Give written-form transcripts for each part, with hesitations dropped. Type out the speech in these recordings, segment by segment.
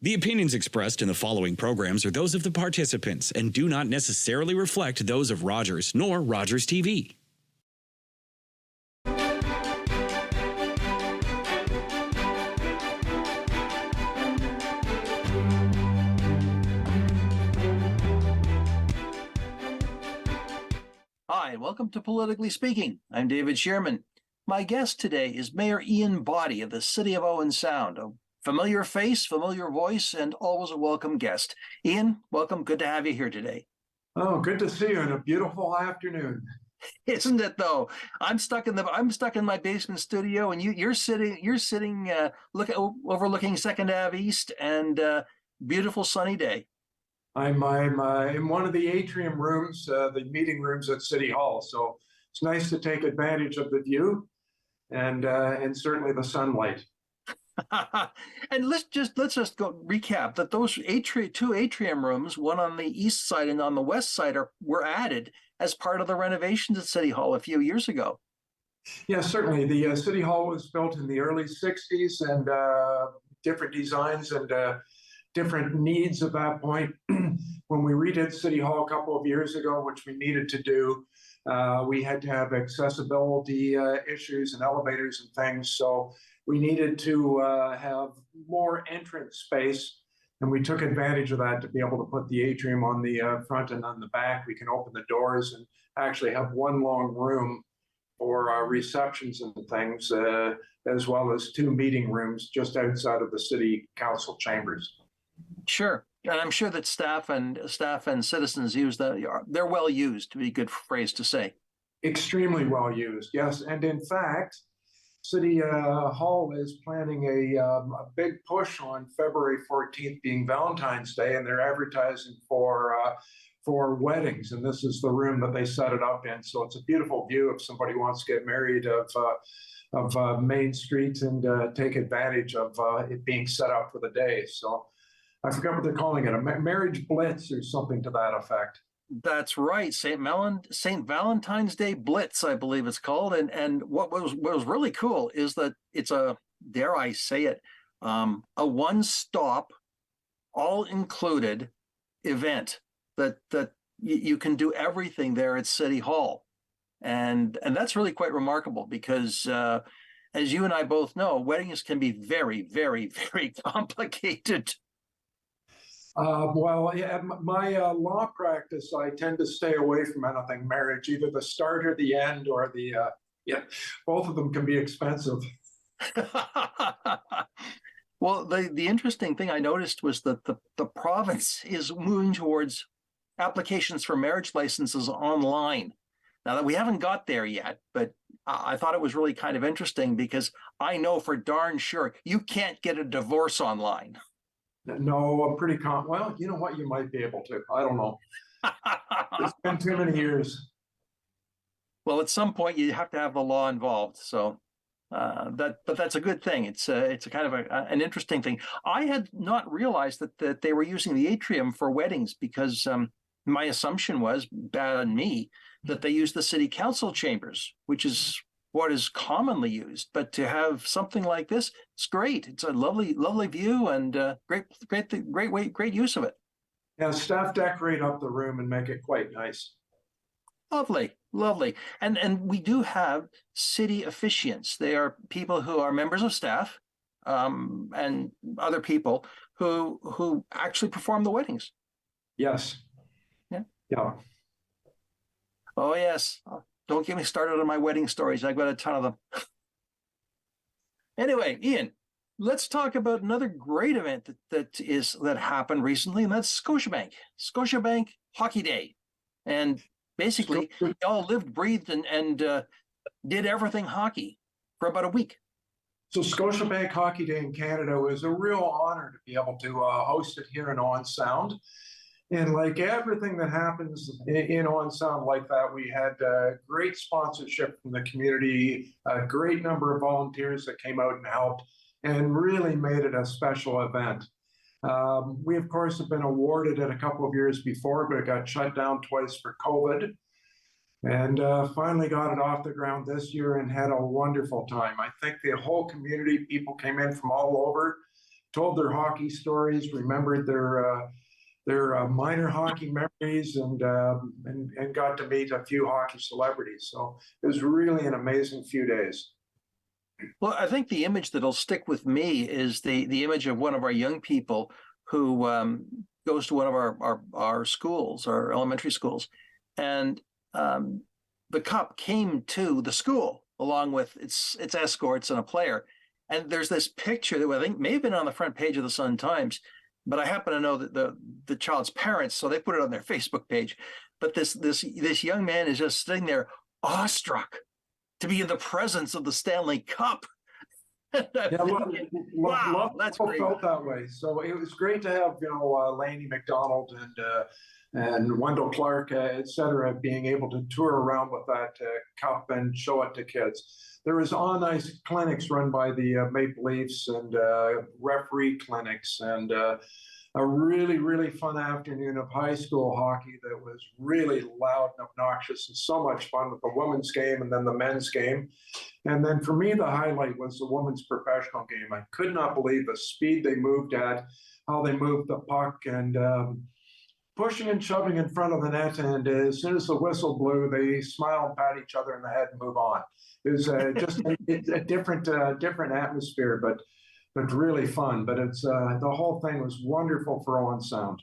The opinions expressed in the following programs are those of the participants and do not necessarily reflect those of Rogers nor Rogers TV. Hi, welcome to Politically Speaking. I'm David Shearman. My guest today is Mayor Ian Boddy of the City of Owen Sound. A familiar face, familiar voice, and always a welcome guest. Ian, welcome. Good to have you here today. Oh, good to see you in a beautiful afternoon. Isn't it though? I'm stuck in my basement studio, and you're sitting overlooking Second Ave East, and beautiful sunny day. I'm in one of the atrium rooms, the meeting rooms at City Hall. So it's nice to take advantage of the view and certainly the sunlight. And let's just go recap that those two atrium rooms, one on the east side and on the west side, were added as part of the renovations at City Hall a few years ago. Yeah, certainly. The City Hall was built in the early 60s, and different designs and different needs at that point. When we redid City Hall a couple of years ago, which we needed to do, we had to have accessibility issues and elevators and things. So we needed to have more entrance space, and we took advantage of that to be able to put the atrium on the front and on the back. We can open the doors and actually have one long room for receptions and things, as well as two meeting rooms just outside of the city council chambers. Sure. And I'm sure that staff and citizens use that. They're well used, to be a good phrase to say. Extremely well used, yes. And in fact, City Hall is planning a big push on February 14th, being Valentine's Day, and they're advertising for weddings. And this is the room that they set it up in. So it's a beautiful view if somebody wants to get married of Main Street and take advantage of it being set up for the day. So I forgot what they're calling it, a marriage blitz or something to that effect. That's right, St. Valentine's Day Blitz, I believe it's called. And what was really cool is that it's a, dare I say it, a one-stop, all-included event that you can do everything there at City Hall, and that's really quite remarkable because, as you and I both know, weddings can be very, very, very complicated. Well, yeah, my law practice, I tend to stay away from anything marriage, either the start or the end, or both of them can be expensive. Well, the interesting thing I noticed was that the province is moving towards applications for marriage licenses online. Now that we haven't got there yet, but I thought it was really kind of interesting because I know for darn sure you can't get a divorce online. No, I'm pretty well, you know what? You might be able to. I don't know. It's been too many years. Well, at some point you have to have the law involved. So but that's a good thing. It's a kind of an interesting thing. I had not realized that they were using the atrium for weddings because my assumption was, bad on me, that they use the city council chambers, which is what is commonly used. But to have something like this, it's great. It's a lovely view and great use of it. Yeah, staff decorate up the room and make it quite nice. Lovely. And we do have city officiants. They are people who are members of staff and other people who actually perform the weddings. Yes. Yeah. Oh, yes. Don't get me started on my wedding stories. I've got a ton of them. Anyway, Ian, let's talk about another great event that happened recently, and that's Scotiabank Hockey Day. And basically, they all lived, breathed, and did everything hockey for about a week. So Scotiabank Hockey Day in Canada was a real honor to be able to host it here in Owen Sound. And like everything that happens in Owen Sound like that, we had great sponsorship from the community, a great number of volunteers that came out and helped, and really made it a special event. We, of course, have been awarded it a couple of years before, but it got shut down twice for COVID. And finally got it off the ground this year and had a wonderful time. I think the whole community, people came in from all over told their hockey stories, remembered their minor hockey memories, and got to meet a few hockey celebrities. So it was really an amazing few days. Well, I think the image that'll stick with me is the image of one of our young people who goes to one of our schools, our elementary schools, and the cup came to the school along with its escorts and a player. And there's this picture that I think may have been on the front page of the Sun-Times, but I happen to know that the child's parents, so they put it on their Facebook page. But this young man is just sitting there awestruck to be in the presence of the Stanley Cup. Yeah, wow, that's great. Felt that way. So it was great to have Laney McDonald and Wendell Clark, et cetera, being able to tour around with that cup and show it to kids. There was on ice clinics run by the Maple Leafs and referee clinics, and a really, really fun afternoon of high school hockey that was really loud and obnoxious and so much fun with the women's game and then the men's game. And then for me, the highlight was the women's professional game. I could not believe the speed they moved at, how they moved the puck, and pushing and shoving in front of the net. And as soon as the whistle blew, they smile and pat each other in the head and move on. It was just a different atmosphere, but really fun. But it's the whole thing was wonderful for Owen Sound.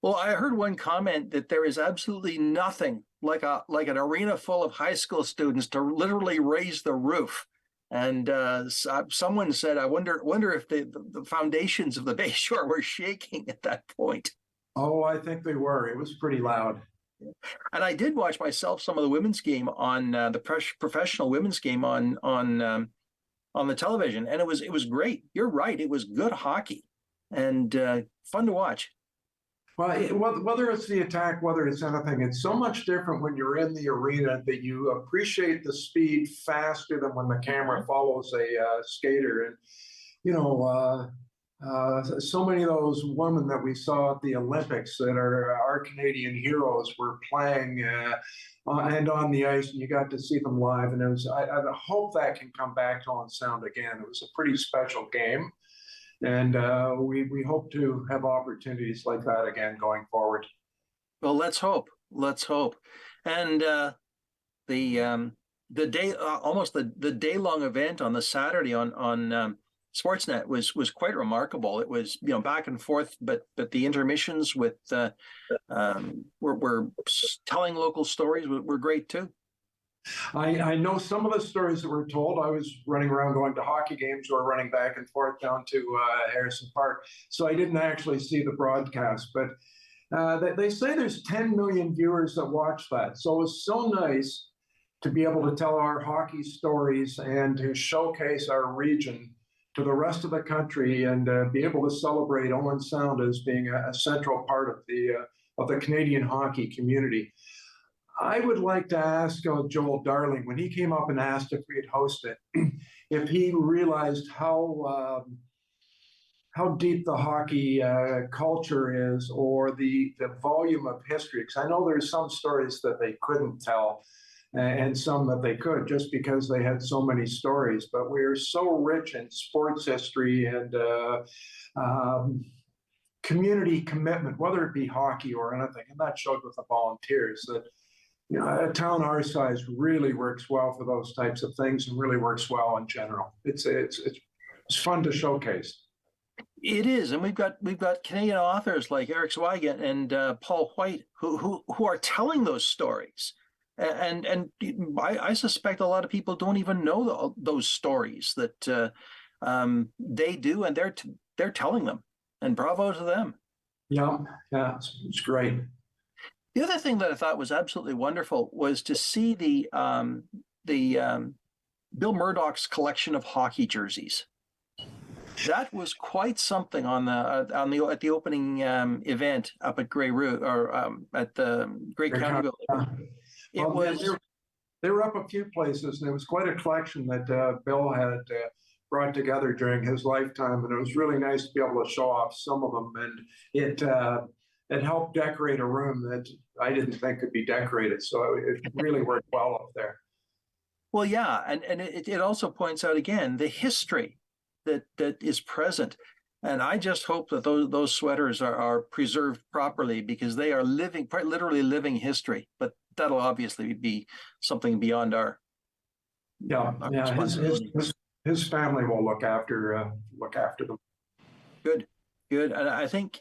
Well, I heard one comment that there is absolutely nothing like an arena full of high school students to literally raise the roof. And someone said, I wonder if the foundations of the Bayshore were shaking at that point. Oh, I think they were. It was pretty loud. And I did watch myself some of the women's game on the professional women's game on the television, and it was great. You're right; it was good hockey and fun to watch. Well, whether it's the attack, whether it's anything, it's so much different when you're in the arena that you appreciate the speed faster than when the camera follows a skater. And so many of those women that we saw at the Olympics that are our Canadian heroes were playing and on the ice, and you got to see them live. And it was, I hope that can come back to Owen Sound again. It was a pretty special game. And we hope to have opportunities like that again going forward. Well, let's hope. Let's hope. And the day, almost the day-long event on the Saturday on Sportsnet was quite remarkable. It was back and forth, but the intermissions with were telling local stories were great too. I know some of the stories that were told. I was running around going to hockey games or running back and forth down to Harrison Park, so I didn't actually see the broadcast. But they say there's 10 million viewers that watch that, so it's so nice to be able to tell our hockey stories and to showcase our region to the rest of the country, and be able to celebrate Owen Sound as being a central part of the Canadian hockey community. I would like to ask Joel Darling, when he came up and asked if we'd host it, if he realized how deep the hockey culture is, or the volume of history. Because I know there's some stories that they couldn't tell, and some that they could, just because they had so many stories. But we're so rich in sports history and community commitment, whether it be hockey or anything. And that showed with the volunteers that a town our size really works well for those types of things, and really works well in general. It's fun to showcase. It is, and we've got Canadian authors like Eric Zweig and Paul White who are telling those stories, and I suspect a lot of people don't even know those stories that they do, and they're telling them, and bravo to them. Yeah, it's great. The other thing that I thought was absolutely wonderful was to see the Bill Murdoch's collection of hockey jerseys. That was quite something at the opening event up at Grey Root, or at the Great County Building. They were up a few places, and it was quite a collection that Bill had brought together during his lifetime, and it was really nice to be able to show off some of them. And it helped decorate a room that I didn't think could be decorated, so it really worked well up there. Well, yeah, and it also points out again the history that is present. And I just hope that those sweaters are preserved properly, because they are quite literally living history. But that'll obviously be something beyond our responsibility. His family will look after them. Good. And I think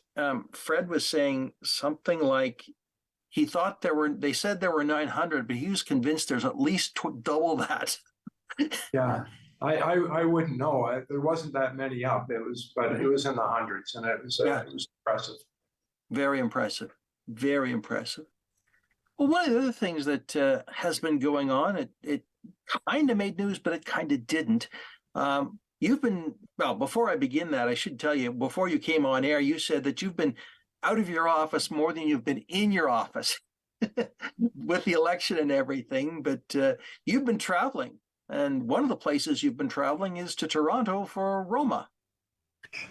Fred was saying something like he thought they said there were 900, but he was convinced there's at least double that. Yeah, I wouldn't know. There wasn't that many up. But it was in the hundreds, and it was impressive. Very impressive. Very impressive. Well, one of the other things that has been going on, it kind of made news, but it kind of didn't. Before I begin that, I should tell you, before you came on air, you said that you've been out of your office more than you've been in your office with the election and everything, but you've been traveling. And one of the places you've been traveling is to Toronto for Roma.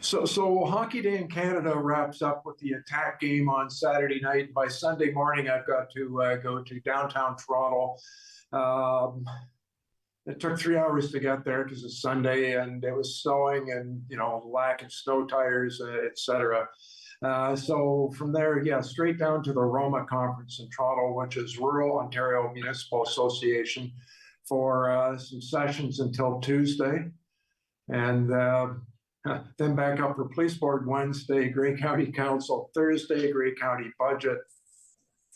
So Hockey Day in Canada wraps up with the attack game on Saturday night. By Sunday morning, I've got to go to downtown Toronto. It took 3 hours to get there because it's Sunday and it was snowing and, lack of snow tires, etc. So from there, straight down to the Roma conference in Toronto, which is Rural Ontario Municipal Association, for some sessions until Tuesday. And then back up for Police Board Wednesday, Grey County Council Thursday, Grey County Budget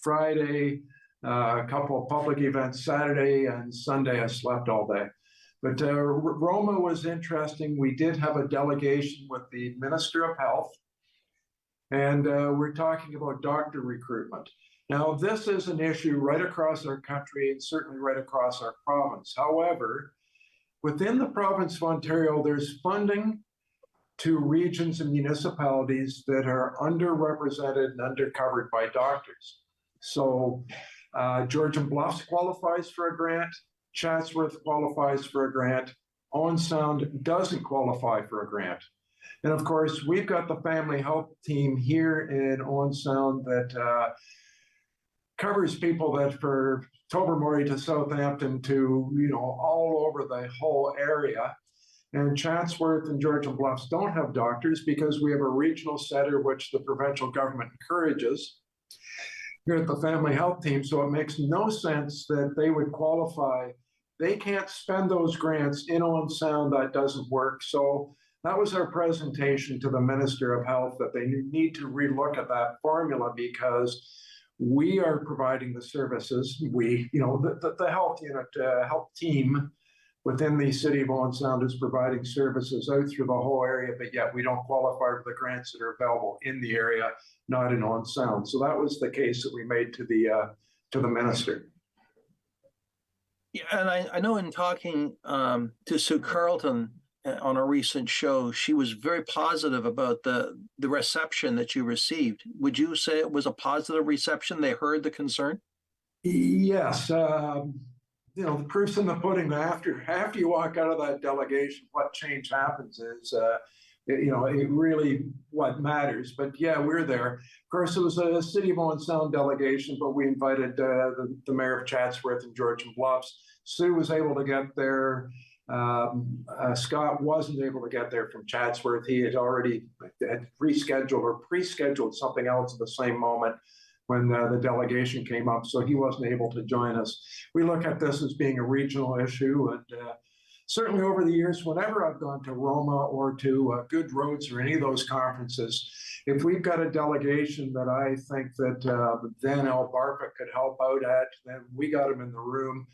Friday, a couple of public events Saturday, and Sunday I slept all day. But Roma was interesting. We did have a delegation with the Minister of Health, and we're talking about doctor recruitment. Now, this is an issue right across our country and certainly right across our province. However, within the province of Ontario, there's funding to regions and municipalities that are underrepresented and undercovered by doctors. So Georgian Bluffs qualifies for a grant, Chatsworth qualifies for a grant, Owen Sound doesn't qualify for a grant. And of course, we've got the family health team here in Owen Sound that covers people that for Tobermory to Southampton to, all over the whole area. And Chatsworth and Georgian Bluffs don't have doctors because we have a regional center which the provincial government encourages here at the family health team. So it makes no sense that they would qualify. They can't spend those grants in Owen Sound. That doesn't work. So that was our presentation to the Minister of Health, that they need to relook at that formula because we are providing the services. The health unit, health team within the city of Owen Sound is providing services out through the whole area, but yet we don't qualify for the grants that are available in the area, not in Owen Sound. So that was the case that we made to the minister. Yeah, and I know in talking to Sue Carleton on a recent show, she was very positive about the reception that you received. Would you say it was a positive reception? They heard the concern? Yes. The proof's in the pudding. After you walk out of that delegation, what change happens is, it really what matters. But yeah, we're there. Of course, it was a City of Owen Sound delegation, but we invited the mayor of Chatsworth and Georgian Bluffs. Sue was able to get there. Scott wasn't able to get there from Chatsworth. He had already rescheduled or pre-scheduled something else at the same moment when the delegation came up, so he wasn't able to join us. We look at this as being a regional issue, and certainly over the years, whenever I've gone to Roma or to Good Roads or any of those conferences, if we've got a delegation that I think that then Al Barpa could help out at, then we got him in the room.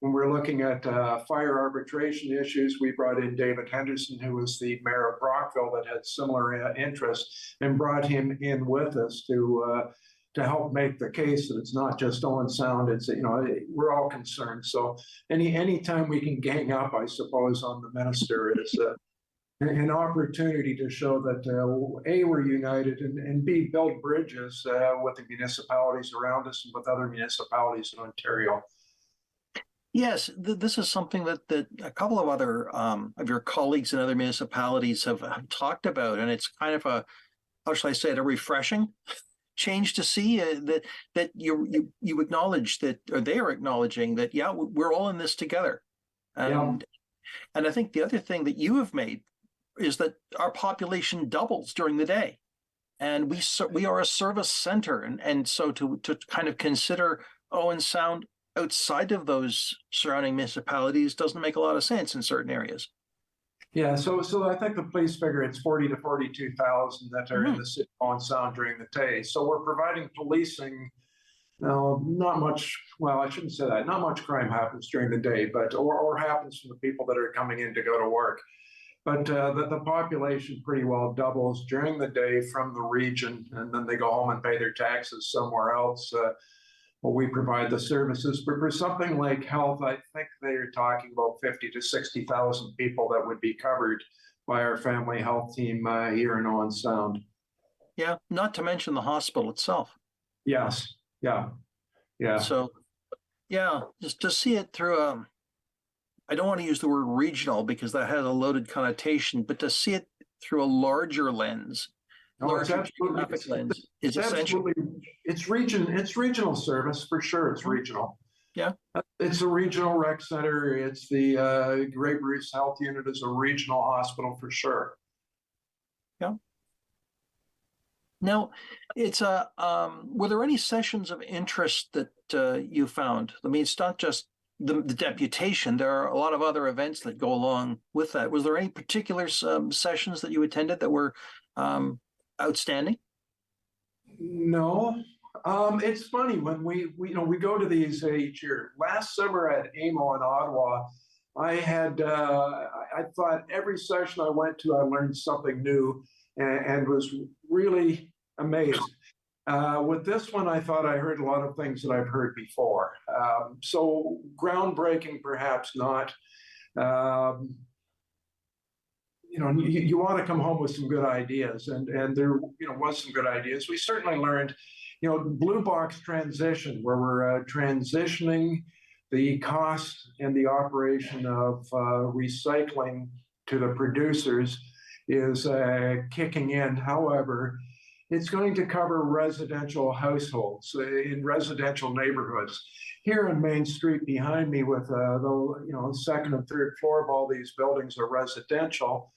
When we're looking at fire arbitration issues, we brought in David Henderson, who was the mayor of Brockville that had similar interests, and brought him in with us to help make the case that it's not just Owen Sound. It's, we're all concerned. So any time we can gang up, I suppose, on the minister is an opportunity to show that A, we're united, and B, build bridges with the municipalities around us and with other municipalities in Ontario. Yes, this is something that a couple of other of your colleagues in other municipalities have talked about, and it's kind of how shall I say it, a refreshing change to see that you acknowledge that, or they are acknowledging that, yeah, we're all in this together. And I think the other thing that you have made is that our population doubles during the day, and we are a service center, and so to kind of consider Owen Sound outside of those surrounding municipalities doesn't make a lot of sense in certain areas. Yeah, so I think the police figure it's 40 to 42,000 that are in the city of Owen Sound during the day. So we're providing policing. Now, not much, well, I shouldn't say that. Not much crime happens during the day, but or happens from the people that are coming in to go to work. But the population pretty well doubles during the day from the region, and then they go home and pay their taxes somewhere else. Well, we provide the services, but for something like health, I think they're talking about 50 to 60,000 people that would be covered by our family health team here in Owen Sound. Yeah, not to mention the hospital itself. Yes, yeah. So, yeah, just to see it through I don't want to use the word regional because that has a loaded connotation, but to see it through a larger lens, larger geographic lens, is essential. It's regional service for sure. It's regional. Yeah. It's a regional rec center. It's the Great Bruce Health Unit is a regional hospital for sure. Yeah. Now, it's were there any sessions of interest that you found? I mean, it's not just the deputation. There are a lot of other events that go along with that. Was there any particular sessions that you attended that were outstanding? No. It's funny when we go to these each year. Last summer at AMO in Ottawa, I thought every session I went to, I learned something new and was really amazed. With this one, I thought I heard a lot of things that I've heard before. So groundbreaking, perhaps not. You want to come home with some good ideas, and there was some good ideas. We certainly learned, blue box transition, where we're transitioning the cost and the operation of recycling to the producers is kicking in. However, it's going to cover residential households in residential neighborhoods. Here on Main Street behind me, with the second and third floor of all these buildings are residential.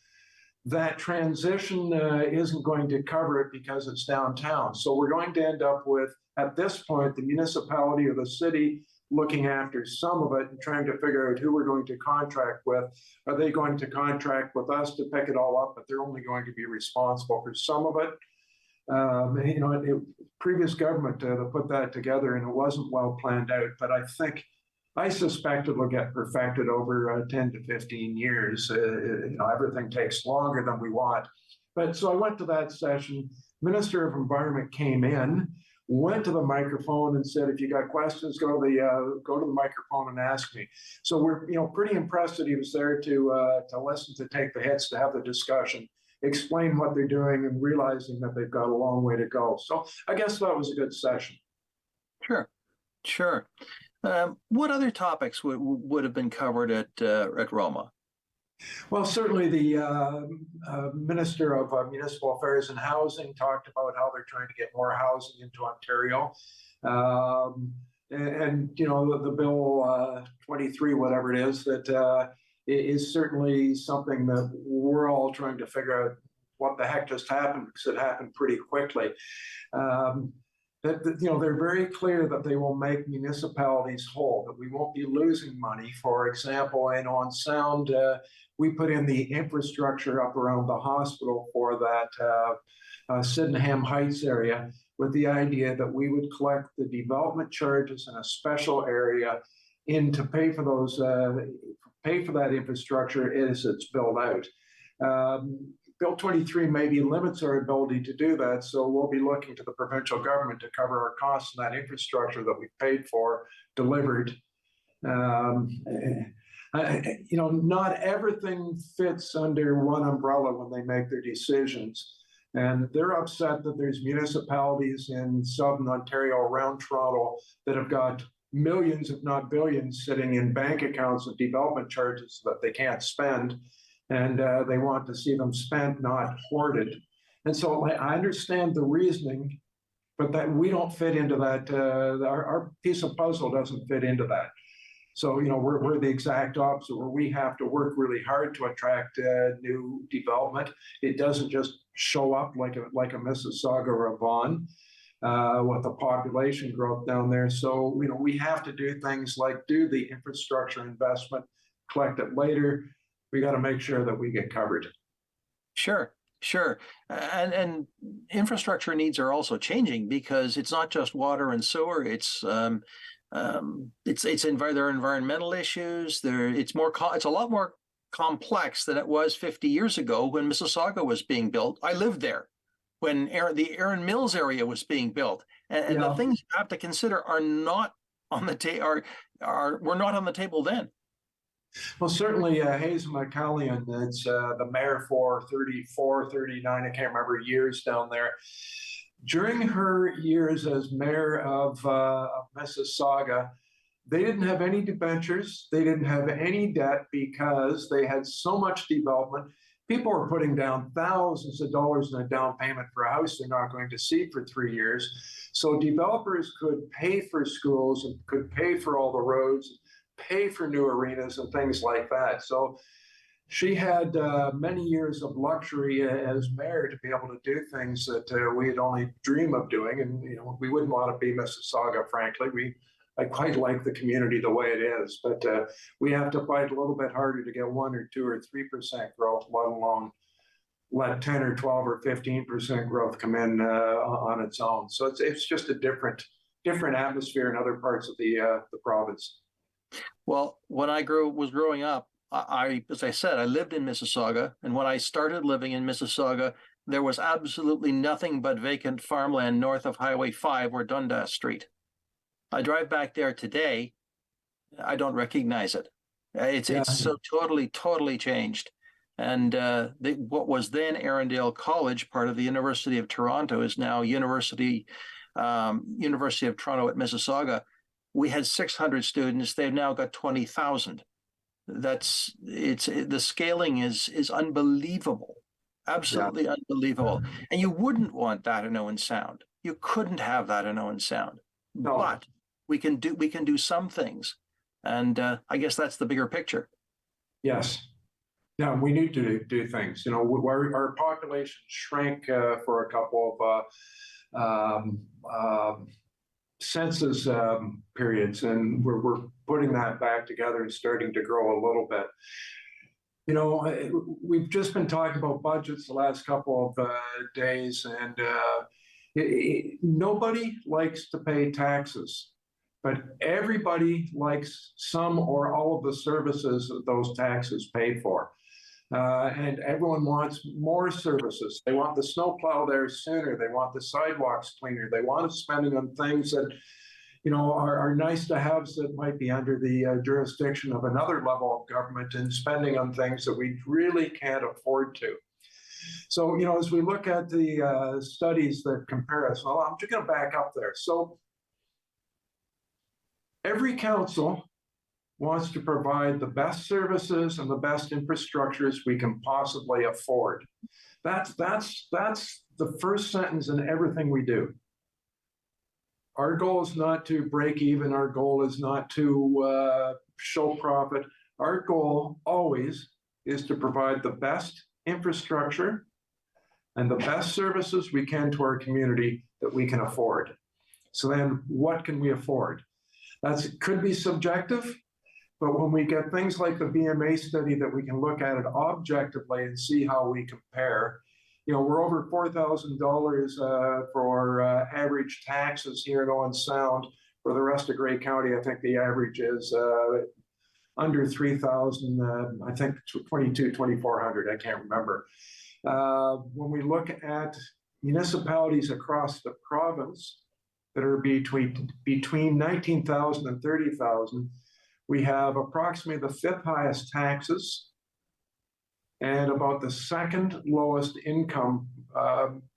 That transition isn't going to cover it because it's downtown. So we're going to end up with, at this point, the municipality or the city looking after some of it and trying to figure out who we're going to contract with. Are they going to contract with us to pick it all up, but they're only going to be responsible for some of it? Previous government put that together and it wasn't well planned out, but I suspect it will get perfected over 10 to 15 years. Everything takes longer than we want. But so I went to that session. Minister of Environment came in, went to the microphone and said, if you got questions, go to the microphone and ask me. So we're pretty impressed that he was there to listen, to take the hits, to have the discussion, explain what they're doing, and realizing that they've got a long way to go. So I guess that was a good session. Sure. What other topics would have been covered at Roma? Well, certainly the Minister of Municipal Affairs and Housing talked about how they're trying to get more housing into Ontario. The bill 23, whatever it is, that is certainly something that we're all trying to figure out what the heck just happened, because it happened pretty quickly. They're very clear that they will make municipalities whole, that we won't be losing money. For example, in On Sound, we put in the infrastructure up around the hospital for that Sydenham Heights area, with the idea that we would collect the development charges in a special area to pay for those, pay for that infrastructure as it's built out. Bill 23 maybe limits our ability to do that, so we'll be looking to the provincial government to cover our costs in that infrastructure that we've paid for, delivered. Not everything fits under one umbrella when they make their decisions. And they're upset that there's municipalities in Southern Ontario around Toronto that have got millions, if not billions, sitting in bank accounts of development charges that they can't spend. And they want to see them spent, not hoarded. And so I understand the reasoning, but that we don't fit into that. Our piece of puzzle doesn't fit into that. So, we're the exact opposite, where we have to work really hard to attract new development. It doesn't just show up like a Mississauga or a Vaughan with the population growth down there. So, we have to do things like do the infrastructure investment, collect it later. We got to make sure that we get covered. Sure, sure. And infrastructure needs are also changing, because it's not just water and sewer. There are environmental issues. It's a lot more complex than it was 50 years ago when Mississauga was being built. I lived there when the Erin Mills area was being built, and the things you have to consider are not on the were not on the table then. Well, certainly Hayes McCallion, it's the mayor for 34, 39, I can't remember years down there. During her years as mayor of Mississauga, they didn't have any debentures. They didn't have any debt because they had so much development. People were putting down thousands of dollars in a down payment for a house they're not going to see for 3 years. So developers could pay for schools and could pay for all the roads, pay for new arenas and things like that. So she had many years of luxury as mayor to be able to do things that we'd only dream of doing. And, we wouldn't want to be Mississauga, frankly. I quite like the community the way it is, but we have to fight a little bit harder to get 1 or 2 or 3% growth, let alone let 10 or 12 or 15% growth come in on its own. So it's just a different atmosphere in other parts of the province. Well, when I was growing up, as I said, I lived in Mississauga, and when I started living in Mississauga, there was absolutely nothing but vacant farmland north of Highway 5 or Dundas Street. I drive back there today, I don't recognize it. It's so totally changed. And what was then Arundel College, part of the University of Toronto, is now University of Toronto at Mississauga. We had 600 students. They've now got 20,000. The scaling is unbelievable, absolutely unbelievable. And you wouldn't want that in Owen Sound. You couldn't have that in Owen Sound. No. But we can do some things, and I guess that's the bigger picture. Yes. Yeah, we need to do things. Our population shrank for a couple of census periods, and we're putting that back together and starting to grow a little bit. We've just been talking about budgets the last couple of days, and nobody likes to pay taxes, but everybody likes some or all of the services that those taxes pay for. And everyone wants more services. They want the snowplow there sooner. They want the sidewalks cleaner. They want us spending on things that, are nice to haves that might be under the jurisdiction of another level of government, and spending on things that we really can't afford to. So, as we look at the studies that compare us, well, I'm just going to back up there. So every council wants to provide the best services and the best infrastructures we can possibly afford. That's the first sentence in everything we do. Our goal is not to break even. Our goal is not to show profit. Our goal always is to provide the best infrastructure and the best services we can to our community that we can afford. So then what can we afford? That could be subjective, but when we get things like the BMA study that we can look at it objectively and see how we compare, we're over $4,000 for average taxes here in Owen Sound. For the rest of Grey County, I think the average is under 3,000, I think 2,400, I can't remember. When we look at municipalities across the province that are between 19,000 and 30,000, we have approximately the 5th highest taxes and about the 2nd lowest income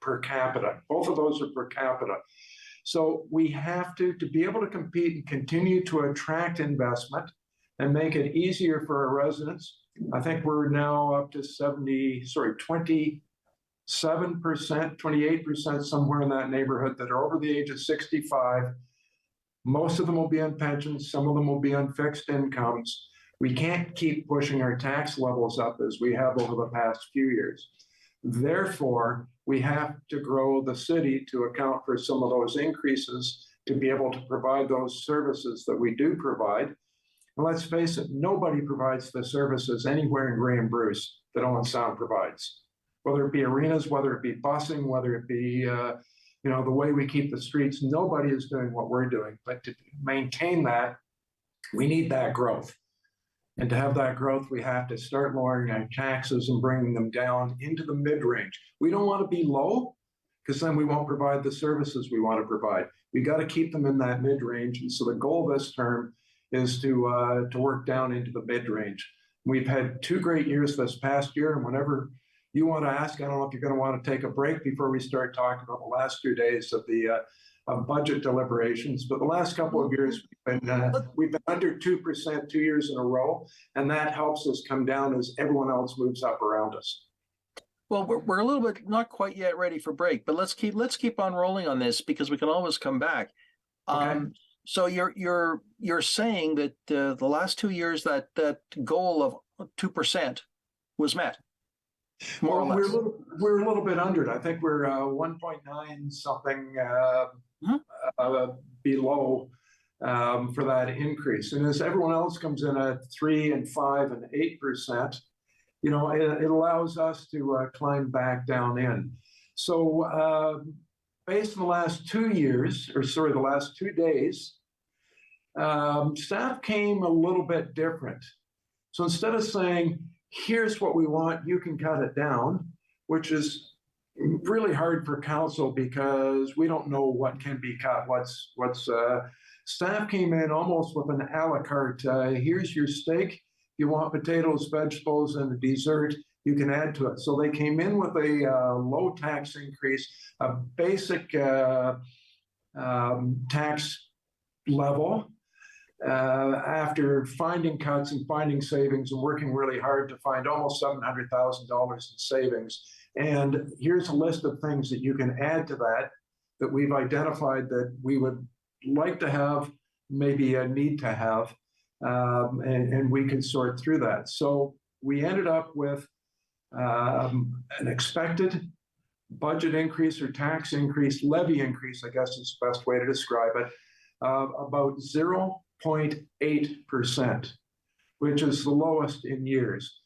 per capita. Both of those are per capita. So we have to be able to compete and continue to attract investment and make it easier for our residents. I think we're now up to 27%, 28%, somewhere in that neighborhood, that are over the age of 65. Most of them will be on pensions. Some of them will be on fixed incomes. We can't keep pushing our tax levels up as we have over the past few years. Therefore, we have to grow the city to account for some of those increases to be able to provide those services that we do provide. And let's face it, nobody provides the services anywhere in Grey and Bruce that Owen Sound provides. Whether it be arenas, whether it be busing, whether it be the way we keep the streets, nobody is doing what we're doing. But to maintain that, we need that growth. And to have that growth, we have to start lowering our taxes and bringing them down into the mid-range. We don't want to be low, because then we won't provide the services we want to provide. We got to keep them in that mid-range. And so the goal this term is to work down into the mid-range. We've had 2 great years this past year, and whenever you want to ask, I don't know if you're going to want to take a break before we start talking about the last 2 days of the budget deliberations, but the last couple of years we've been under 2% 2 years in a row, and that helps us come down as everyone else moves up around us. Well, we're a little bit not quite yet ready for break, but let's keep on rolling on this because we can always come back. Okay. So you're saying that the last 2 years that goal of 2% was met. More or less. We're a little bit under it. I think we're 1.9 something below for that increase. And as everyone else comes in at 3 and 5 and 8%, it allows us to climb back down in. So based on the last 2 years, the last 2 days, staff came a little bit different. So instead of saying, here's what we want, you can cut it down, which is really hard for council because we don't know what can be cut. Staff came in almost with an a la carte. Here's your steak. You want potatoes, vegetables, and a dessert, you can add to it. So they came in with a low tax increase, a basic tax level, after finding cuts and finding savings and working really hard to find almost $700,000 in savings. And here's a list of things that you can add to that we've identified that we would like to have, maybe a need to have, and we can sort through that. So we ended up with an expected budget increase or tax increase, levy increase, I guess is the best way to describe it, about 0.8%, which is the lowest in years.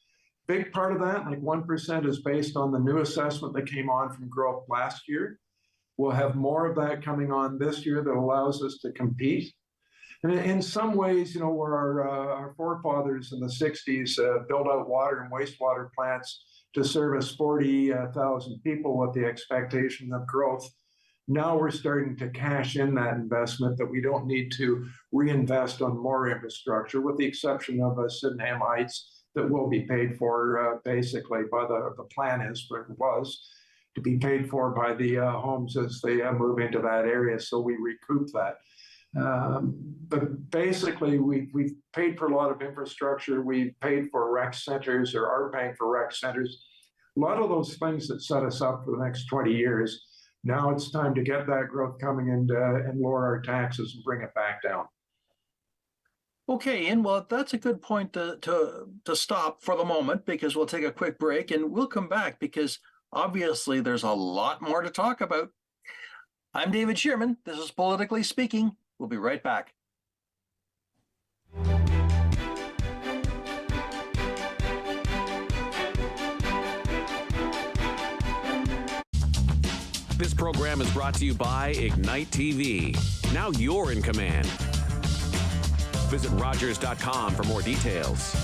Big part of that, like 1%, is based on the new assessment that came on from growth last year. We'll have more of that coming on this year that allows us to compete. And in some ways, where our forefathers in the 60s built out water and wastewater plants to service 40,000 people with the expectation of growth, now we're starting to cash in that investment that we don't need to reinvest on more infrastructure, with the exception of Sydenham Heights that will be paid for basically by the plan is, but it was to be paid for by the homes as they move into that area. So we recoup that. But basically, we've paid for a lot of infrastructure. We've paid for rec centers, or are paying for rec centers. A lot of those things that set us up for the next 20 years. Now it's time to get that growth coming and lower our taxes and bring it back down. Okay, and well, that's a good point to stop for the moment, because we'll take a quick break and we'll come back because obviously there's a lot more to talk about. I'm David Shearman. This is Politically Speaking. We'll be right back. This program is brought to you by Ignite TV. Now you're in command. Visit Rogers.com for more details.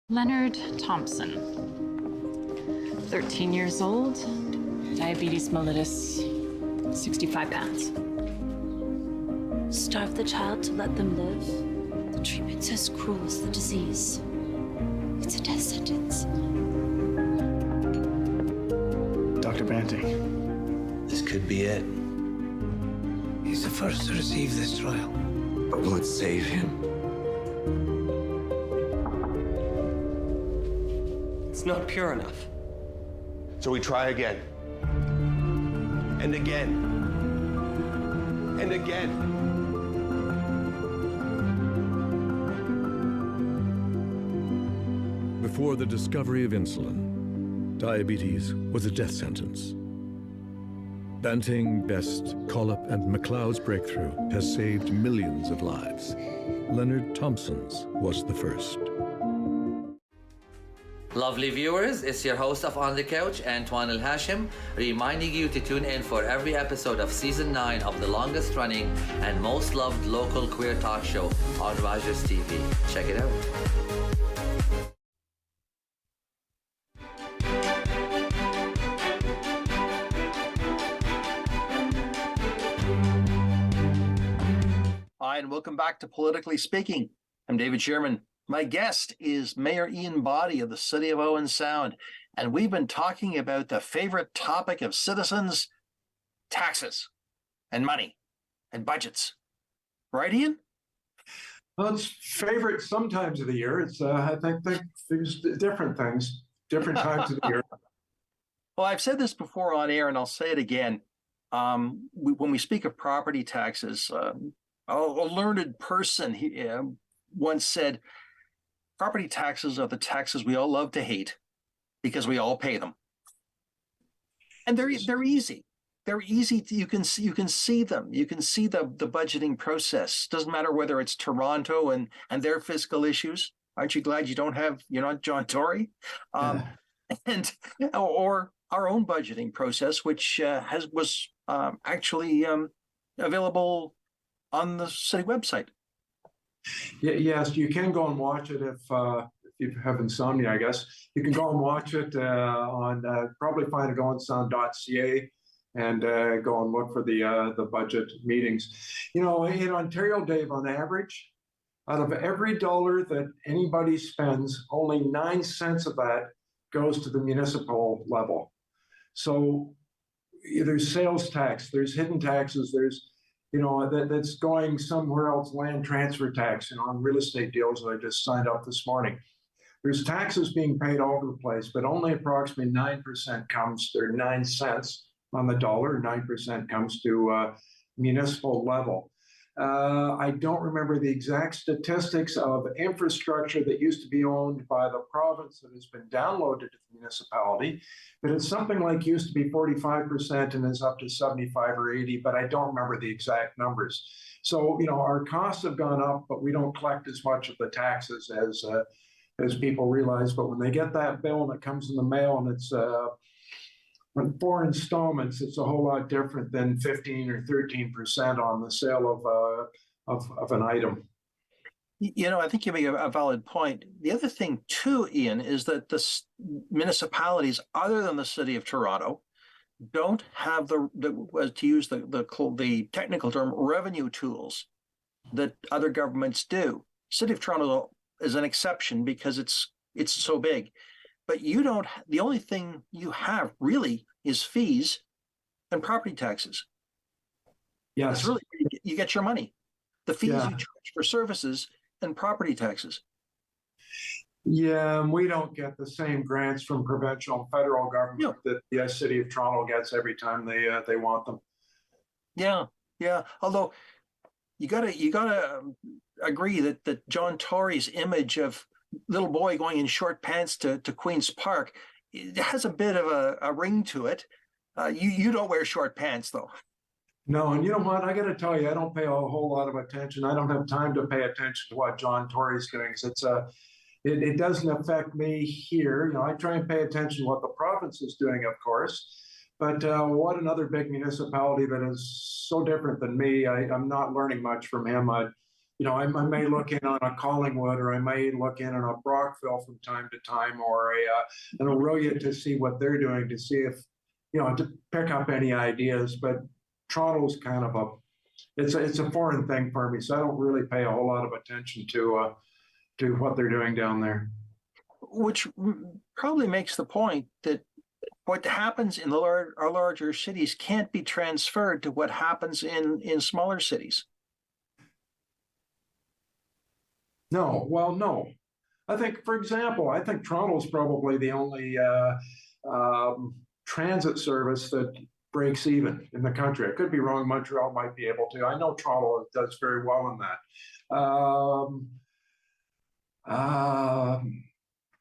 Leonard Thompson, 13 years old, diabetes mellitus, 65 pounds. Starve the child to let them live. The treatment's as cruel as the disease. It's a death sentence. Dr. Banting, this could be it. He's the first to receive this trial. But will it save him? It's not pure enough. So we try again. And again. And again. Before the discovery of insulin, diabetes was a death sentence. Banting, Best, Collip, and MacLeod's breakthrough has saved millions of lives. Leonard Thompson's was the first. Lovely viewers, it's your host of On the Couch, Antoine El Hashim, reminding you to tune in for every episode of Season 9 of the longest running and most loved local queer talk show on Rogers TV. Check it out. Hi, and welcome back to Politically Speaking. I'm David Shearman. My guest is Mayor Ian Boddy of the city of Owen Sound, and we've been talking about the favorite topic of citizens, taxes and money and budgets. Right, Ian? Well, it's favorite sometimes of the year. It's I think there's different things, different times of the year. Well, I've said this before on air, and I'll say it again. When we speak of property taxes, a learned person once said, property taxes are the taxes we all love to hate because we all pay them. And they're easy. They're easy. You can see them. You can see the budgeting process. Doesn't matter whether it's Toronto and their fiscal issues. Aren't you glad you're not John Tory? And or our own budgeting process, which was actually available on the city website. Yes, you can go and watch it if you have insomnia, I guess. You can go and watch it on probably find it on sound.ca and go and look for the budget meetings. In Ontario, Dave, on average, out of every dollar that anybody spends, only 9 cents of that goes to the municipal level. So there's sales tax, there's hidden taxes, there's that's going somewhere else, land transfer tax, on real estate deals that I just signed up this morning. There's taxes being paid all over the place, but only approximately 9% comes, or 9 cents on the dollar, 9% comes to municipal level. I don't remember the exact statistics of infrastructure that used to be owned by the province that has been downloaded to the municipality, but it's something like used to be 45% and is up to 75 or 80, but I don't remember the exact numbers. So, our costs have gone up, but we don't collect as much of the taxes as people realize. But when they get that bill and it comes in the mail and it's on 4 installments, it's a whole lot different than 15 or 13% on the sale of an item. I think you make a valid point. The other thing too, Ian, is that the municipalities, other than the city of Toronto, don't have to use the technical term, revenue tools that other governments do. City of Toronto is an exception because it's so big. But you don't. The only thing you have really is fees and property taxes. Yes, it's really you get your money. The fees you charge for services and property taxes. Yeah, and we don't get the same grants from provincial and federal government that the city of Toronto gets every time they want them. Yeah. Although you gotta agree that John Tory's image of little boy going in short pants to Queen's Park, it has a bit of a ring to it. You don't wear short pants though. No, and you know what? I got to tell you, I don't pay a whole lot of attention. I don't have time to pay attention to what John Tory's doing. It doesn't affect me here. I try and pay attention to what the province is doing, of course. But what another big municipality that is so different than me. I'm not learning much from him. I may look in on a Collingwood, or I may look in on a Brockville from time to time, or an Aurelia to see what they're doing, to see if, to pick up any ideas. But Toronto's kind of it's a foreign thing for me, so I don't really pay a whole lot of attention to what they're doing down there. Which probably makes the point that what happens in our larger cities can't be transferred to what happens in smaller cities. No. I think, for example, I think Toronto's probably the only transit service that breaks even in the country. I could be wrong. Montreal might be able to. I know Toronto does very well in that.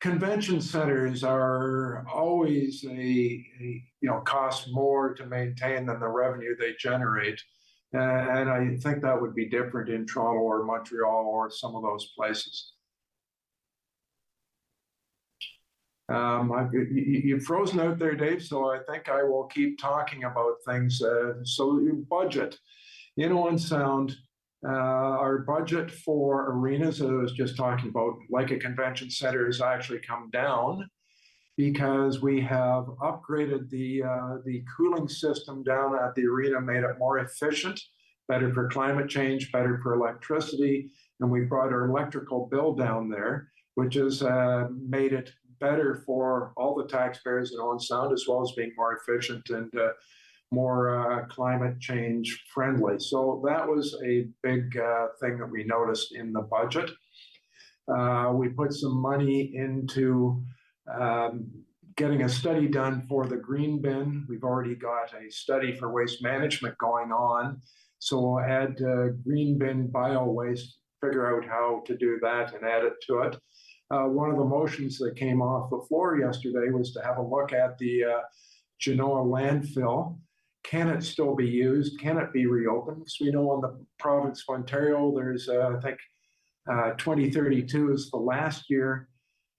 Convention centers are always cost more to maintain than the revenue they generate. And I think that would be different in Toronto or Montreal or some of those places. You've frozen out there, Dave, so I think I will keep talking about things. So budget, on sound, our budget for arenas, as I was just talking about, like a convention center, has actually come down because we have upgraded the cooling system down at the arena, made it more efficient, better for climate change, better for electricity, and we brought our electrical bill down there, which has made it better for all the taxpayers in Owen Sound, as well as being more efficient and more climate change friendly. So that was a big thing that we noticed in the budget. We put some money into getting a study done for the green bin. We've already got a study for waste management going on. So we'll add green bin bio waste, figure out how to do that and add it to it. One of the motions that came off the floor yesterday was to have a look at the Genoa landfill. Can it still be used? Can it be reopened? Because we know in the province of Ontario, there's, I think, 2032 is the last year,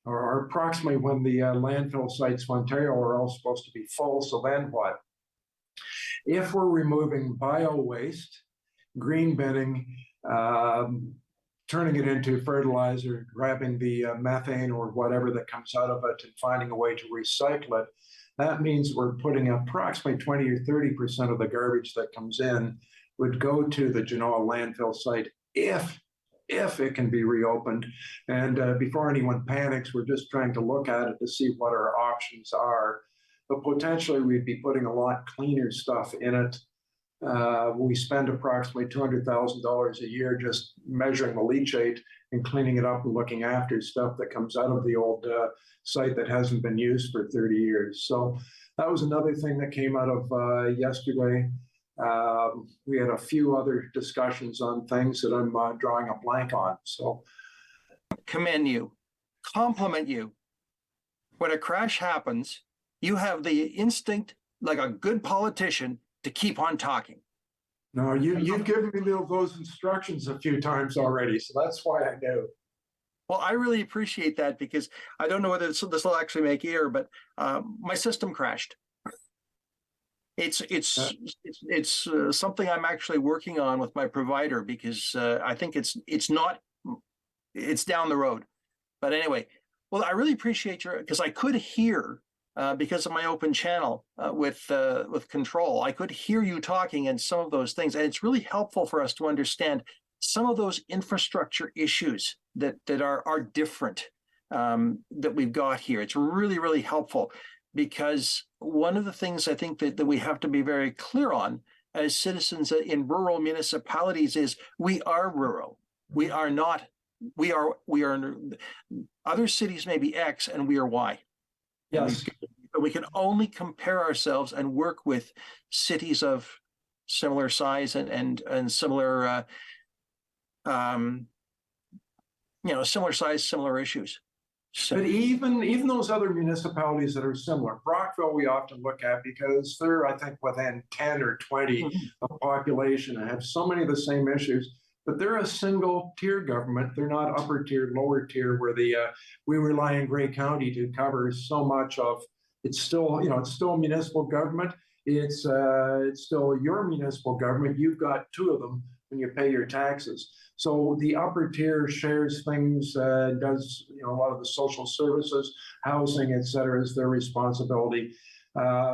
or approximately when the landfill sites of Ontario are all supposed to be full. So then what? If we're removing bio waste, green binning, turning it into fertilizer, grabbing the methane or whatever that comes out of it and finding a way to recycle it, that means we're putting approximately 20 or 30% of the garbage that comes in would go to the Genoa landfill site if it can be reopened. And before anyone panics, we're just trying to look at it to see what our options are. But potentially we'd be putting a lot cleaner stuff in it. We spend approximately $200,000 a year just measuring the leachate and cleaning it up and looking after stuff that comes out of the old site that hasn't been used for 30 years. So that was another thing that came out of yesterday. We had a few other discussions on things that I'm drawing a blank on. So commend you, compliment you. When a crash happens, you have the instinct, like a good politician, to keep on talking. No, you've given me those instructions a few times already, so that's why I know. Well, I really appreciate that, because I don't know whether this will actually make air, but my system crashed. It's something I'm actually working on with my provider, because I think it's down the road. But anyway, well, I really appreciate because I could hear. Because of my open channel with control, I could hear you talking and some of those things, and it's really helpful for us to understand some of those infrastructure issues that are different that we've got here. It's really, really helpful, because one of the things I think that we have to be very clear on as citizens in rural municipalities is we are rural. We are not. We are. Other cities may be X, and we are Y. Yes. We can only compare ourselves and work with cities of similar size and similar, similar size, similar issues. So, but even those other municipalities that are similar, Brockville we often look at because they're, I think, within 10 or 20 of population and have so many of the same issues. But they're a single tier government. They're not upper tier, lower tier, where we rely on Grey County to cover so much of. It's still, it's still municipal government. It's still your municipal government. You've got two of them when you pay your taxes. So the upper tier shares things, does a lot of the social services, housing, et cetera, is their responsibility.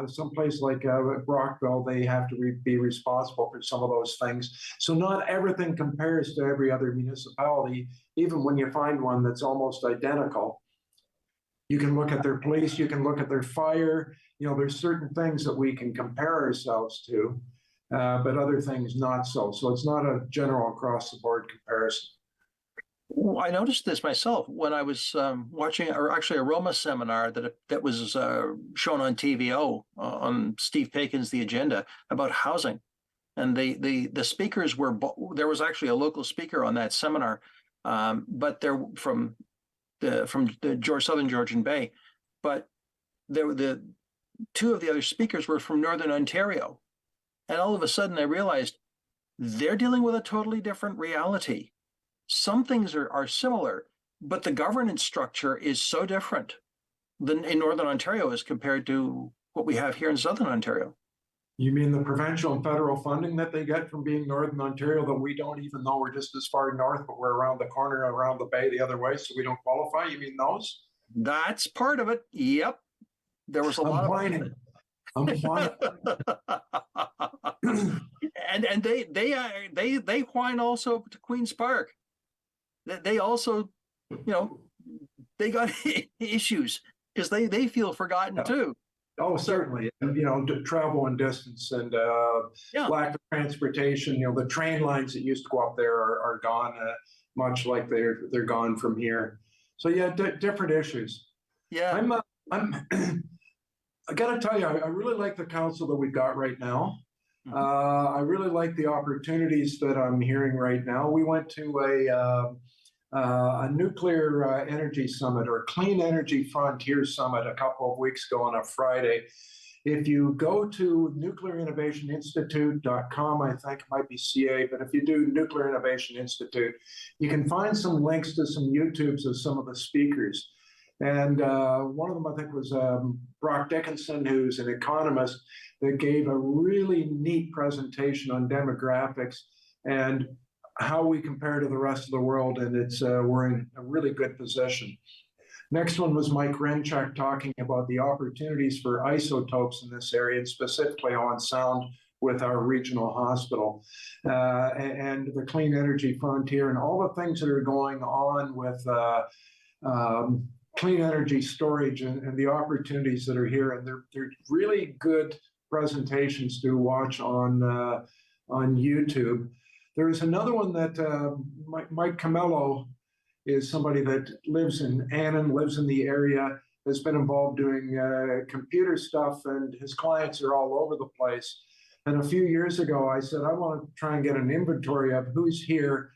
Someplace like Brockville, they have to be responsible for some of those things. So not everything compares to every other municipality. Even when you find one that's almost identical, you can look at their police, you can look at their fire. There's certain things that we can compare ourselves to, but other things not so. So it's not a general across the board comparison. Well, I noticed this myself when I was watching, or actually a Roma seminar that was shown on TVO on Steve Pakin's The Agenda about housing, and the speakers were there was actually a local speaker on that seminar, but they're from the Southern Georgian Bay, but the two of the other speakers were from Northern Ontario, and all of a sudden I realized they're dealing with a totally different reality. Some things are similar, but the governance structure is so different than in Northern Ontario as compared to what we have here in Southern Ontario. You mean the provincial and federal funding that they get from being Northern Ontario that we don't, even though we're just as far north, but we're around the corner, around the bay the other way, so we don't qualify? You mean those? That's part of it. Yep. There was a lot of whining. I'm whining. and they whine also to Queen's Park. They also, they got issues because they feel forgotten too. Oh, certainly. And, travel and distance and lack of transportation. The train lines that used to go up there are gone, much like they're gone from here. So yeah, different issues. Yeah. I got to tell you, I really like the council that we've got right now. I really like the opportunities that I'm hearing right now. We went to a nuclear energy summit, or clean energy frontier summit, a couple of weeks ago on a Friday. If you go to nuclearinnovationinstitute.com, I think it might be CA, but if you do Nuclear Innovation Institute, you can find some links to some YouTubes of some of the speakers. And one of them, I think, was Brock Dickinson, who's an economist, that gave a really neat presentation on demographics and how we compare to the rest of the world. And we're in a really good position. Next one was Mike Renchuk talking about the opportunities for isotopes in this area, and specifically on sound with our regional hospital, and the clean energy frontier and all the things that are going on with clean energy storage and the opportunities that are here. And they're really good presentations to watch on YouTube. There's another one that Mike Camello is somebody that lives in Annan, lives in the area, has been involved doing computer stuff, and his clients are all over the place. And a few years ago, I said, I want to try and get an inventory of who's here.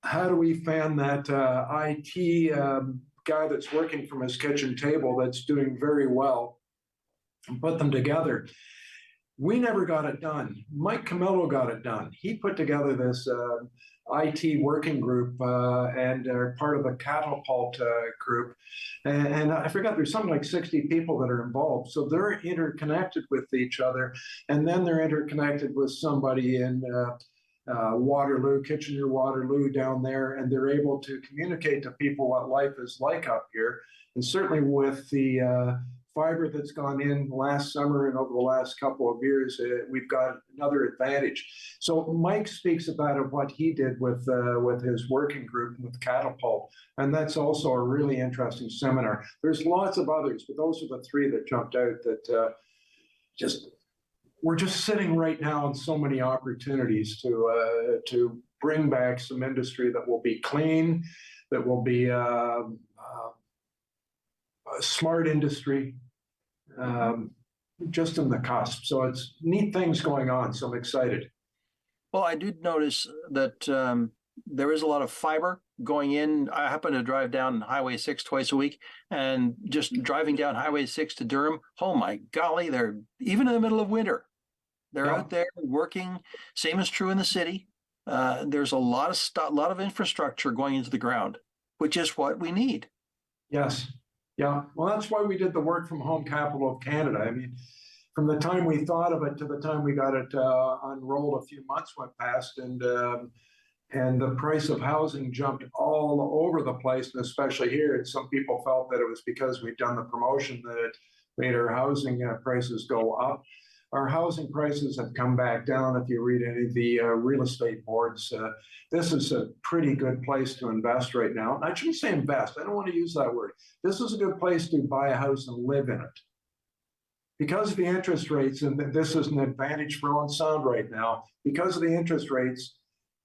How do we fan that IT guy that's working from his kitchen table that's doing very well, and put them together? We never got it done. Mike Camello got it done. He put together this IT working group and part of the Catapult group. And I forgot, there's something like 60 people that are involved. So they're interconnected with each other. And then they're interconnected with somebody in Waterloo, Kitchener-Waterloo down there. And they're able to communicate to people what life is like up here. And certainly with the fiber that's gone in last summer and over the last couple of years, we've got another advantage. So Mike speaks about what he did with his working group with Catapult, and that's also a really interesting seminar. There's lots of others, but those are the three that jumped out that we're just sitting right now on so many opportunities to bring back some industry that will be clean, that will be a smart industry, just in the cusp. So it's neat things going on. So I'm excited. Well, I did notice that there is a lot of fiber going in. I happen to drive down Highway 6 twice a week, and just driving down Highway 6 to Durham, oh my golly, they're even in the middle of winter. They're out there working. Same is true in the city. There's a lot of infrastructure going into the ground, which is what we need. Yes. Yeah, well, that's why we did the work from home capital of Canada. I mean, from the time we thought of it to the time we got it unrolled, a few months went past, and the price of housing jumped all over the place, and especially here. And some people felt that it was because we'd done the promotion that it made our housing prices go up. Our housing prices have come back down. If you read any of the real estate boards, this is a pretty good place to invest right now. I shouldn't say invest. I don't want to use that word. This is a good place to buy a house and live in it. Because of the interest rates, and this is an advantage for On Sound right now, because of the interest rates,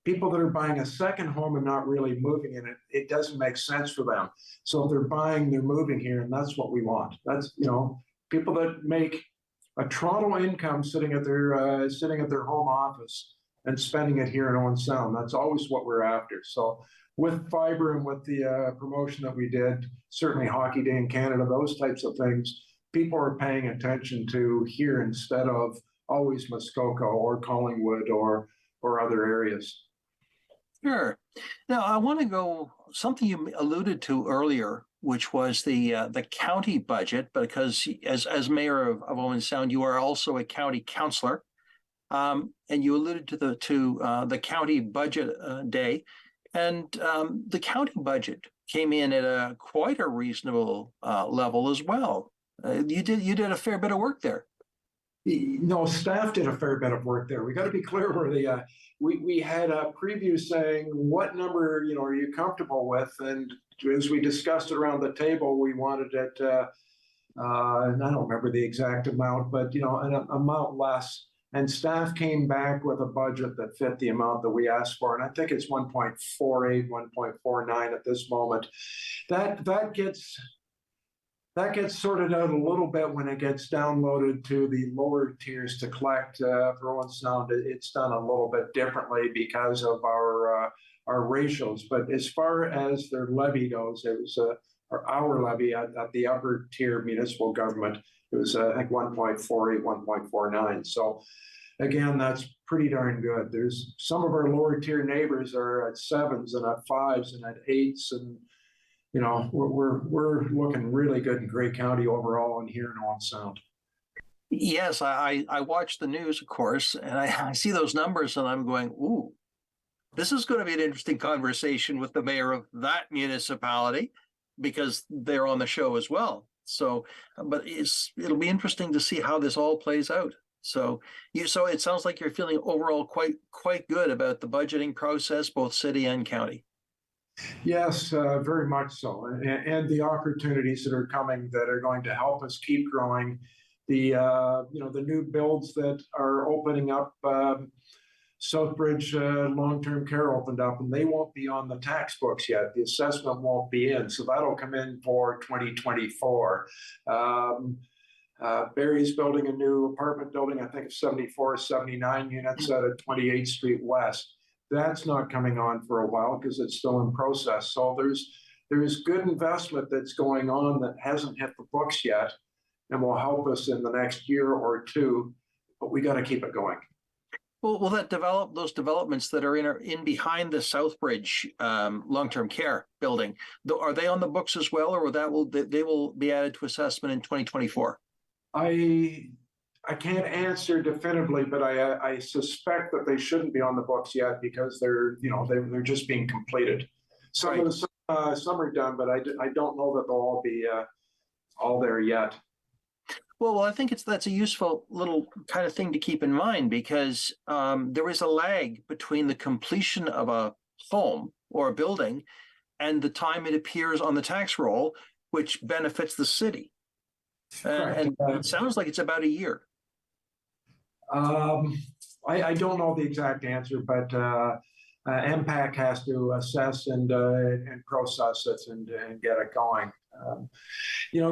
people that are buying a second home and not really moving in it, it doesn't make sense for them. So if they're buying, they're moving here, and that's what we want. That's, people that make a Toronto income sitting at their home office and spending it here in Owen Sound. That's always what we're after. So with fiber and with the promotion that we did, certainly Hockey Day in Canada, those types of things, people are paying attention to here instead of always Muskoka or Collingwood or other areas. Sure. Now I want to go something you alluded to earlier, which was the county budget, because as mayor of Owen Sound, you are also a county councillor, and you alluded to the county budget day, and the county budget came in at quite a reasonable level as well. You did a fair bit of work there. No, staff did a fair bit of work there. We got to be clear where we had a preview saying what number are you comfortable with, and as we discussed it around the table, we wanted it. And I don't remember the exact amount, but an amount less. And staff came back with a budget that fit the amount that we asked for, and I think it's 1.48, 1.49 at this moment. That gets sorted out a little bit when it gets downloaded to the lower tiers to collect for Owen Sound. It's done a little bit differently because of our ratios. But as far as their levy goes, it was our levy at the upper tier municipal government. It was I think 1.48, 1.49. So again, that's pretty darn good. There's some of our lower tier neighbors are at 7s and at 5s and at 8s, and we're looking really good in Grey County overall and here in Owen Sound. Yes, I watch the news, of course, and I see those numbers and I'm going, ooh, this is going to be an interesting conversation with the mayor of that municipality, because they're on the show as well. So, but it'll be interesting to see how this all plays out. So it sounds like you're feeling overall quite good about the budgeting process, both city and county. Yes, very much so, and the opportunities that are coming that are going to help us keep growing. The new builds that are opening up. Southbridge long-term care opened up, and they won't be on the tax books yet. The assessment won't be in, so that'll come in for 2024. Barry's building a new apartment building, I think 74, 79 units at 28th Street West. That's not coming on for a while because it's still in process. So there's good investment that's going on that hasn't hit the books yet and will help us in the next year or two, but we got to keep it going. Well, will that those developments that are in behind the Southbridge long-term care building, are they on the books as well, or they will be added to assessment in 2024? I can't answer definitively, but I suspect that they shouldn't be on the books yet because they're just being completed. Some are done, but I don't know that they'll all be all there yet. Well, I think that's a useful little kind of thing to keep in mind, because there is a lag between the completion of a home or a building and the time it appears on the tax roll, which benefits the city. And it sounds like it's about a year. I don't know the exact answer, but MPAC has to assess and process it and get it going.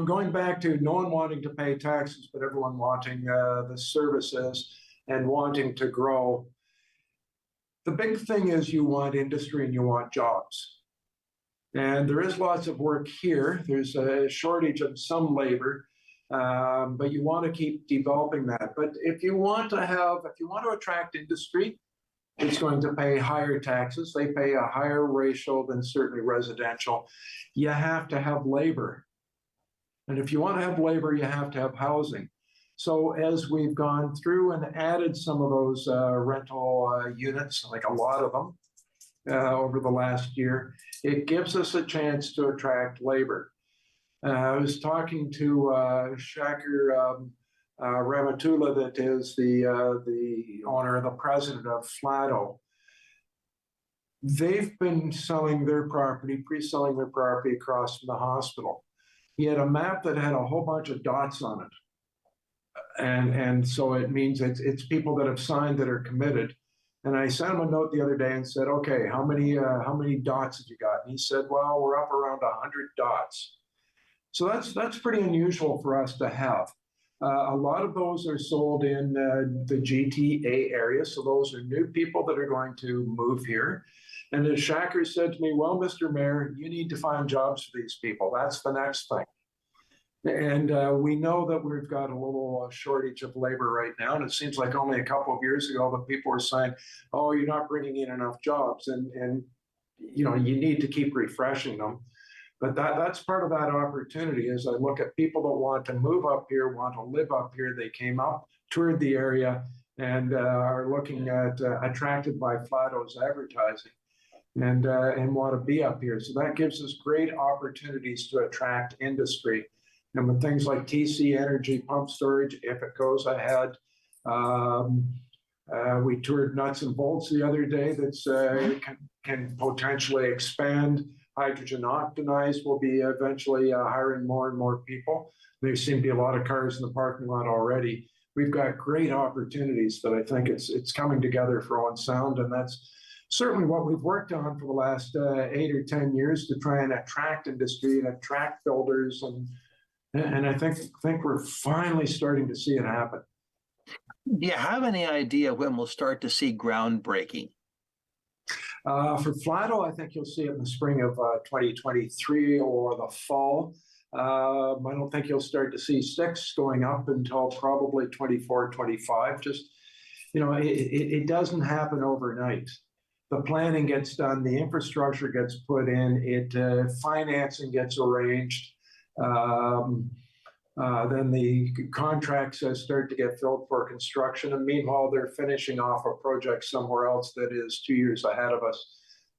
Going back to no one wanting to pay taxes, but everyone wanting the services and wanting to grow. The big thing is you want industry and you want jobs. And there is lots of work here. There's a shortage of some labor. But you want to keep developing that. But if you want to attract industry, it's going to pay higher taxes. They pay a higher ratio than certainly residential. You have to have labor. And if you want to have labor, you have to have housing. So as we've gone through and added some of those rental units, like a lot of them over the last year, it gives us a chance to attract labor. I was talking to Shaker Ramatula, that is the owner, the president of Flato. They've been pre-selling their property across from the hospital. He had a map that had a whole bunch of dots on it. And so it means it's people that have signed that are committed. And I sent him a note the other day and said, okay, how many dots have you got? And he said, well, we're up around 100 dots. So that's pretty unusual for us to have. A lot of those are sold in the GTA area. So those are new people that are going to move here. And the Shacker said to me, well, Mr. Mayor, you need to find jobs for these people. That's the next thing. And we know that we've got a little shortage of labor right now. And it seems like only a couple of years ago that people were saying, oh, you're not bringing in enough jobs. And you know, you need to keep refreshing them. But that's part of that opportunity. As I look at people that want to move up here, want to live up here, they came up, toured the area, and are looking at attracted by Flado's advertising and want to be up here. So that gives us great opportunities to attract industry. And with things like TC Energy Pump Storage, if it goes ahead, we toured Nuts and Bolts the other day. That's can potentially expand. Hydrogen Octanized will be eventually hiring more and more people. There seem to be a lot of cars in the parking lot already. We've got great opportunities that I think it's coming together for Owen Sound, and that's certainly what we've worked on for the last 8 or 10 years to try and attract industry and attract builders, and I think we're finally starting to see it happen. Do you have any idea when we'll start to see groundbreaking? For Flado, I think you'll see it in the spring of 2023 or the fall. I don't think you'll start to see sticks going up until probably 24, 25. Just, you know, it doesn't happen overnight. The planning gets done, the infrastructure gets put in, financing gets arranged. Then the contracts start to get filled for construction, and meanwhile they're finishing off a project somewhere else that is 2 years ahead of us.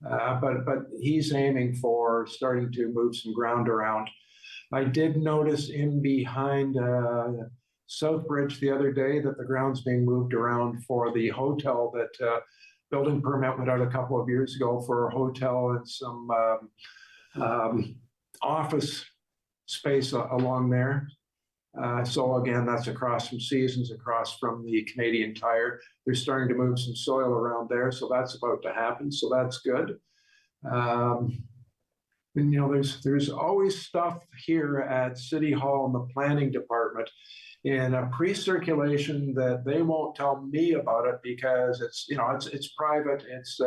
But he's aiming for starting to move some ground around. I did notice in behind Southbridge the other day that the ground's being moved around for the hotel that building permit went out a couple of years ago for a hotel and some office space along there. So again, that's across from Seasons, across from the Canadian Tire. They're starting to move some soil around there, so that's about to happen. So that's good. And you know, there's always stuff here at City Hall in the planning department in a pre-circulation that they won't tell me about it because it's private. It's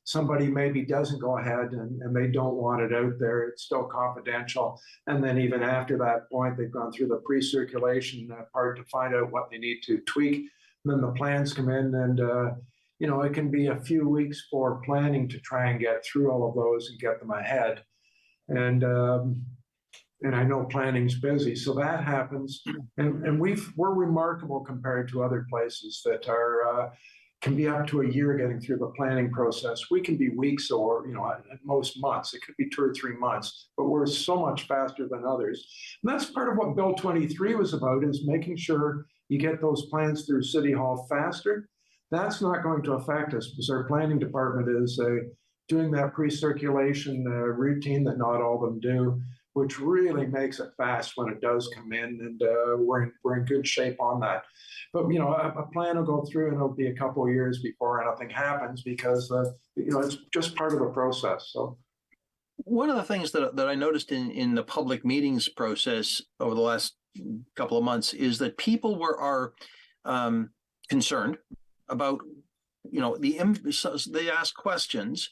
somebody maybe doesn't go ahead and they don't want it out there. It's still confidential. And then even after that point, they've gone through the pre-circulation part to find out what they need to tweak. And then the plans come in and, it can be a few weeks for planning to try and get through all of those and get them ahead. And I know planning's busy, so that happens. And we're remarkable compared to other places that are, can be up to a year getting through the planning process. We can be weeks or, at most months. It could be 2 or 3 months, but we're so much faster than others. And that's part of what Bill 23 was about, is making sure you get those plans through City Hall faster. That's not going to affect us because our planning department is doing that pre-circulation routine that not all of them do, which really makes it fast when it does come in, and we're in good shape on that. But a plan will go through and it'll be a couple of years before anything happens because it's just part of the process. So one of the things that I noticed in the public meetings process over the last couple of months is that people are concerned about they ask questions.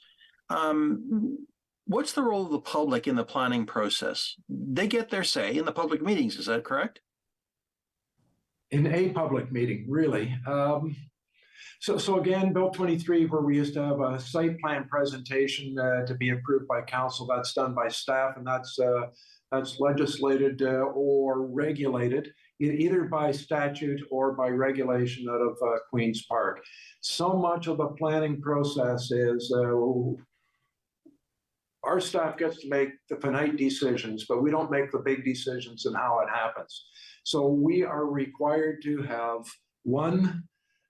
What's the role of the public in the planning process? They get their say in the public meetings. Is that correct? In a public meeting, really. So again, Bill 23, where we used to have a site plan presentation to be approved by council, that's done by staff, and that's legislated or regulated either by statute or by regulation out of Queen's Park. So much of the planning process is our staff gets to make the finite decisions, but we don't make the big decisions in how it happens. So we are required to have one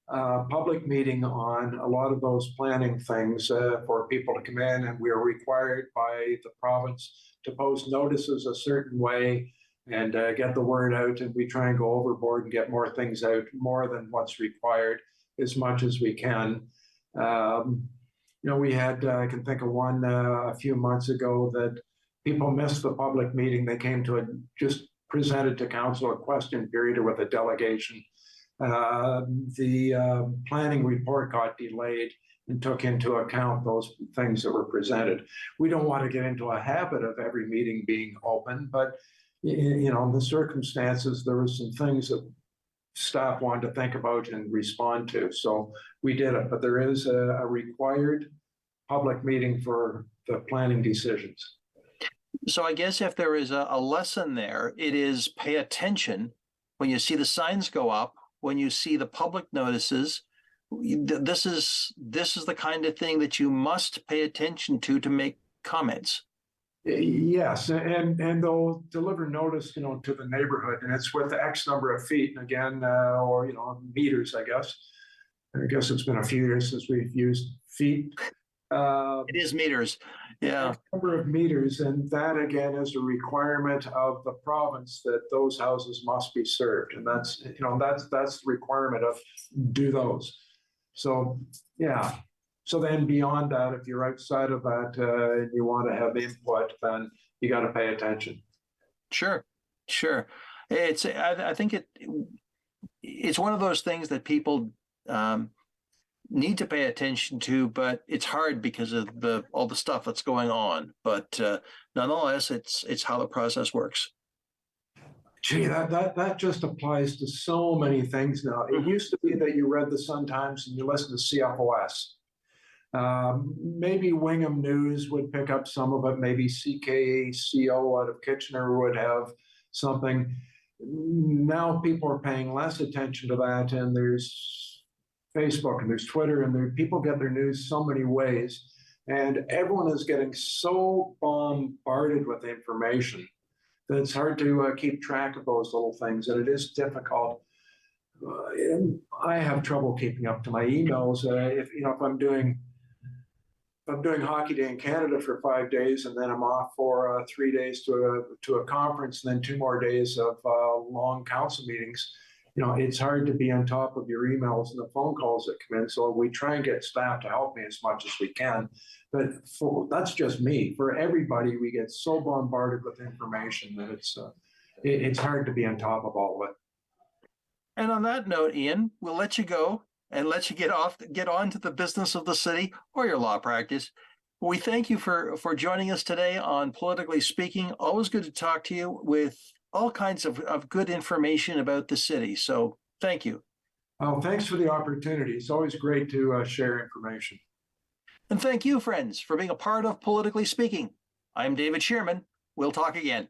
public meeting on a lot of those planning things for people to come in, and we are required by the province to post notices a certain way and get the word out, and we try and go overboard and get more things out, more than what's required, as much as we can. We had, I can think of one a few months ago that people missed the public meeting. They came to just presented to council a question period with a delegation. The planning report got delayed and took into account those things that were presented. We don't want to get into a habit of every meeting being open, but in the circumstances, there were some things that staff wanted to think about and respond to. So we did it, but there is a required public meeting for the planning decisions. So I guess if there is a lesson there, it is pay attention when you see the signs go up, when you see the public notices. This is the kind of thing that you must pay attention to make comments. Yes, and they'll deliver notice, to the neighborhood, and it's with X number of feet, and again, or meters, I guess. I guess it's been a few years since we've used feet. It is meters, yeah. X number of meters, and that again is a requirement of the province that those houses must be served, and that's the requirement of do those. So yeah. So then beyond that, if you're outside of that and you want to have input, then you got to pay attention. Sure. I think it's one of those things that people need to pay attention to, but it's hard because of all the stuff that's going on. But nonetheless, it's how the process works. Gee, that just applies to so many things now. It used to be that you read the Sun-Times and you listened to CFOS. Maybe Wingham News would pick up some of it. Maybe CKCO out of Kitchener would have something. Now people are paying less attention to that, and there's Facebook and there's Twitter, and people get their news so many ways, and everyone is getting so bombarded with information that it's hard to keep track of those little things, and it is difficult. I have trouble keeping up to my emails. If I'm doing Hockey Day in Canada for 5 days, and then I'm off for 3 days to a conference, and then 2 more days of long council meetings, it's hard to be on top of your emails and the phone calls that come in. So we try and get staff to help me as much as we can. But that's just me. For everybody, we get so bombarded with information that it's hard to be on top of all of it. And on that note, Ian, we'll let you go and let you get on to the business of the city or your law practice. We thank you for joining us today on Politically Speaking. Always good to talk to you with all kinds of good information about the city. So thank you. Oh, thanks for the opportunity. It's always great to share information. And thank you, friends, for being a part of Politically Speaking. I'm David Shearman. We'll talk again.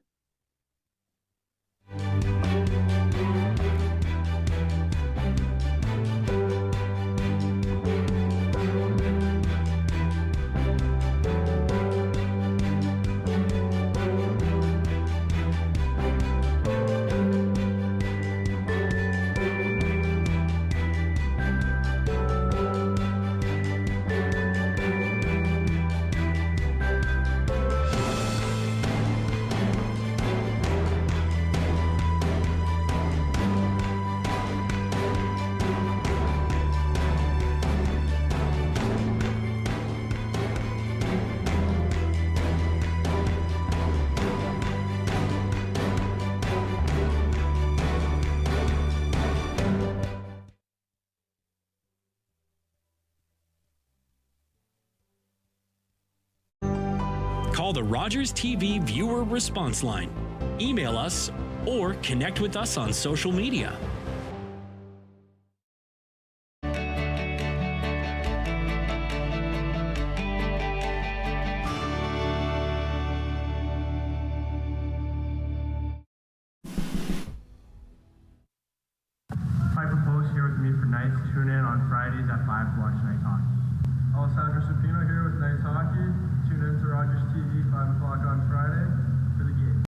Call the Rogers TV viewer response line, email us, or connect with us on social media. Piper Post here with me for Knights. Tune in on Fridays at 5 to watch Knights hockey. Alessandro Supino here with Knights Hockey. Tune in to Rogers TV 5 o'clock on Friday for the game.